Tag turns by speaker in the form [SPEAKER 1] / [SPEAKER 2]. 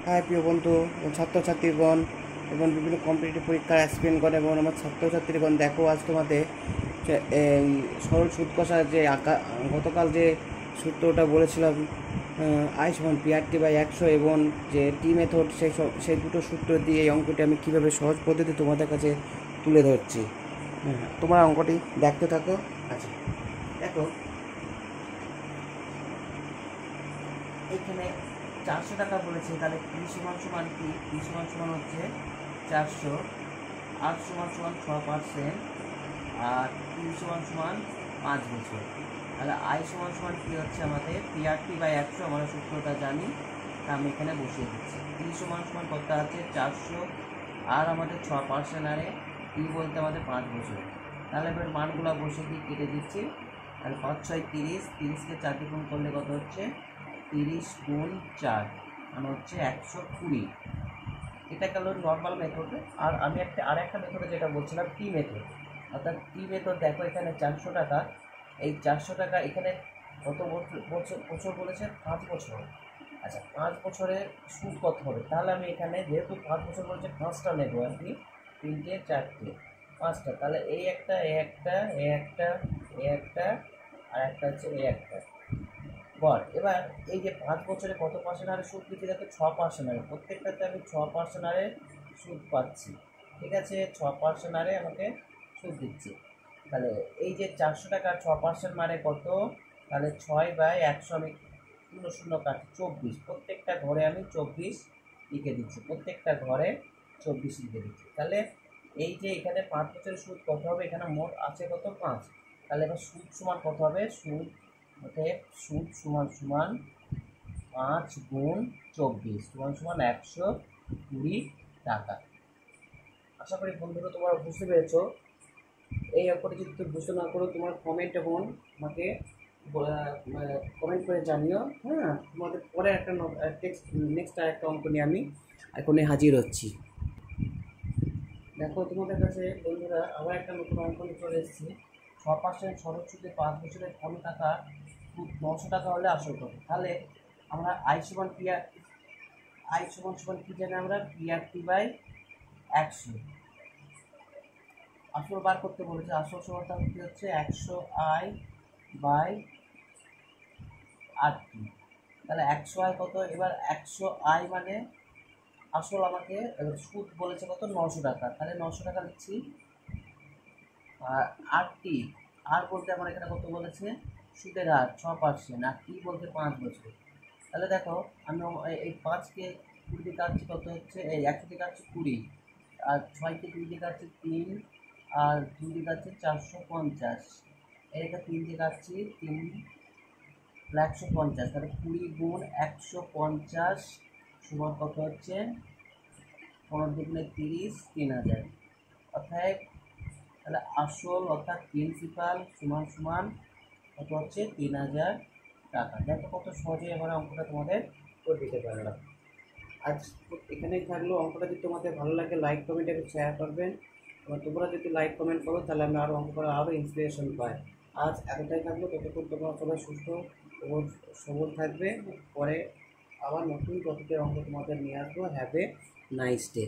[SPEAKER 1] High প্রিয় বন্ধু ও ছাত্রছাত্রীগণ এবং বিভিন্ন কম্পিটিটিভ পরীক্ষার অ্যাসপিরেন্টগণ এবং আমার ছাত্রছাত্রীগণ, দেখো আজ তোমাদের এই সরল সুদ কষার যে গতকাল যে সূত্রটা বলেছিলাম, আই সমান PRT/100 এবং যে টি মেথড, সেই দুটো সূত্র দিয়ে এই অঙ্কটি আমি কীভাবে সহজ পদ্ধতি তোমাদের কাছে তুলে ধরছি। তোমরা অঙ্কটি দেখতে থাকো। আচ্ছা দেখো, এইখানে 400 টাকা বলেছে, তাহলে P সমান কি? P সমান হচ্ছে 400, R সমান 6%, আর Q সমান 5 বছর। তাহলে I সমান কি হচ্ছে আমাদের PRT/100, আমরা সূত্রটা জানি, তা আমি এখানে বসিয়ে দিচ্ছি। P সমান কত আছে? 400, আর আমাদের 6% আরে Q বলতে আমাদের 5 বছর। তাহলে এবার মানগুলো বসে দিয়ে কেটে দিচ্ছি। তাহলে 5 6 30, 30কে 4 দিয়ে গুণ করলে কত হচ্ছে? 30 গুণ 4 মানে হচ্ছে 120। এটা গেল নর্মাল মেথডে। আর আমি আরেকটা মেথডে যেটা বলছিলাম, টি মেথড, অর্থাৎ টি মেথড। দেখো এখানে 400 টাকা, এই 400 টাকা এখানে কত বছর বলেছে? 5 বছর। আচ্ছা, 5 বছরের সুদ কত হবে? তাহলে আমি এখানে যেহেতু 5 বছর বলেছে, 5টা নেবো আর কি, 3টে 4টে 5টা। তাহলে এই একটা, এ একটা, এ একটা, এ একটা, আর একটা হচ্ছে এ একটা বল। এবার এই যে 5 বছরে কত পার্সেন্ট হারে সুদ দিচ্ছে? দেখো 6% হারে, প্রত্যেকটাতে আমি 6% হারে সুদ পাচ্ছি। ঠিক আছে, 6% হারে আমাকে সুদ দিচ্ছে। তাহলে এই যে 400 টাকার 6% মানে কত? তাহলে 6/100, আমি 0 কাটি 24, প্রত্যেকটা ঘরে আমি 24 লিখে দিচ্ছি, প্রত্যেকটা ঘরে 24 লিখে দিচ্ছি। তাহলে এই যে এখানে 5 বছরের সুদ কত হবে? এখানে মোট আছে কত? 5। তাহলে এবার সুদ সমান কত হবে? সুদ সমান 5 গুণ 24 সমান 120 টাকা। আশা করি বন্ধুরা তোমরা বুঝতে পেরেছ। এই অঙ্কটি যদি তুমি বুঝতে না করো, তোমার কমেন্ট এবং আমাকে কমেন্ট করে জানিও। হ্যাঁ, তোমাদের পরে একটা নেক্সট আরেকটা অঙ্ক নিয়ে আমি এখনই হাজির হচ্ছি। দেখো তোমাদের কাছে বন্ধুরা আবার একটা নতুন অঙ্ক নিয়ে চলে এসেছি। 6% সরল সুদে 5 বছরের 15 টাকা, 900 টাকা হলে আসল কত? তাহলে আমরা আই সমান কি জানি? আমরা PRT/100 আসল বার করতে বলেছে। আসল সমানটা কি হচ্ছে? 100I/RT। তাহলে 100I কত? এবার 100I মানে আসল, আমাকে এবার সুদ বলেছে কত? 900 টাকা। তাহলে 900 টাকা লিখছি। আর RT, আর বলতে আমার এখানে কত বলেছে? সুদের হার 6%, আর টি বলতে 5 বছর। তাহলে দেখো, আমি এই 5কে 20 দিয়ে কাটছি, কত হচ্ছে? এই 100 দিয়ে কাটছি 20, আর 6কে 2 দিয়ে কাটছি 3, আর 2 দিয়ে কাটছি 450, এটা 3 দিয়ে কাটছি 3, 150। তাহলে 20 গুণ 150 সমান কত হচ্ছে? 15 দুগুণে 30, 3000। অর্থাৎ তাহলে আসল অর্থাৎ প্রিন্সিপাল সমান কত হচ্ছে? 3000 টাকা। দেখো কত সহজে আমরা অঙ্কটা তোমাদের করে দিতে পারলাম। আজ এখানেই থাকলো। অঙ্কটা যদি তোমাদের ভালো লাগে, লাইক কমেন্ট এবং শেয়ার করবেন। এবং তোমরা যদি লাইক কমেন্ট করো, তাহলে আমি আরও অঙ্ক করার আরও ইন্সপিরেশন পাই। আজ এতটাই থাকলো। ততক্ষণ তোমরা সবাই সুস্থ এবং সবল থাকবে। পরে আবার নতুন টপিকের অঙ্ক তোমাদের নিয়ে আসবো। Have a nice day.